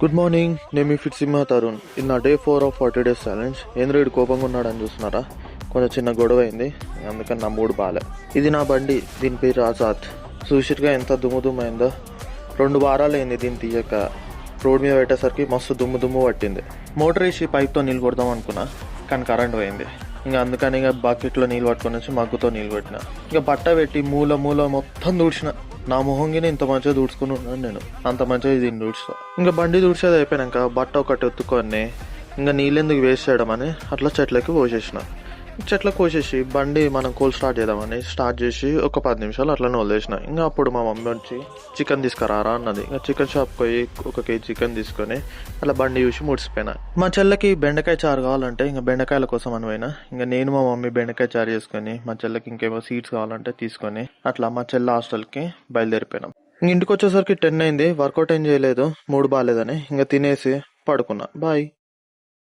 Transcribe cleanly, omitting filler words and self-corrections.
Good morning. నేను మీ fit సింహ తరుణ్. ఇది నా డే 4 ఆఫ్ 40 days ఛాలెంజ్. ఏంద్రుడు కోపంగా ఉన్నాడని చూస్తున్నారా? కొంచెం చిన్న గొడవ అయింది, అందుకని నా మూడు బాలే. ఇది నా బండి, దీని పేరు ఆజాద్. చూసిరుగా ఎంత దుమ్ము అయిందో. 2 వారాలు అయింది దీన్ని తీయక. రోడ్ మీద పెట్టేసరికి మస్తు దుమ్ము పట్టింది. మోటార్ వేసి పైప్తో నీళ్ళు కొడదాం అనుకున్నా, కానీ కరెంట్ పోయింది. ఇంకా అందుకని బకెట్లో నీళ్ళు పట్టుకొని వచ్చి మగ్గుతో నీళ్ళు పెట్టిన. ఇంకా బట్ట పెట్టి మూల మొత్తం దూడ్చిన. నా మొహంగిని ఇంత మంచిగా దూడ్చుకుని ఉన్నాను నేను, అంత మంచిగా దీన్ని దూడ్చుతా. ఇంకా బండి దూడ్చేది అయిపోయాక బట్ట ఒకటి ఎత్తుకొని ఇంకా నీళ్ళెందుకు వేస్ట్ చేయడం అని అట్లా చెట్లకి పోసేసిన. చెట్లకు పోసేసి బండి మనం కోల్ స్టార్ట్ చేద్దామని స్టార్ట్ చేసి ఒక 10 నిమిషాలు అట్లనే వదిలేసిన. ఇంకా అప్పుడు మా మమ్మీ వచ్చి చికెన్ తీసుకురారా అన్నది. ఇంకా చికెన్ షాప్కి పోయి 1 kg చికెన్ తీసుకొని అట్లా బండి చూసి ముడిసిపోయినా. మా చెల్లెకి బెండకాయ చారు కావాలంటే ఇంకా బెండకాయల కోసం అని పోయినా. ఇంకా నేను మా మమ్మీ బెండకాయ చారు చేసుకొని మా చెల్లెకి ఇంకేమో సీడ్స్ కావాలంటే తీసుకొని అట్లా మా చెల్లె హాస్టల్కి బయలుదేరిపోయినాం. ఇంక ఇంటికి వచ్చేసరికి 10 అయింది. వర్కౌట్ ఏం చేయలేదు, మూడు బాగాలేదని. ఇంకా తినేసి పడుకున్నా. బాయ్.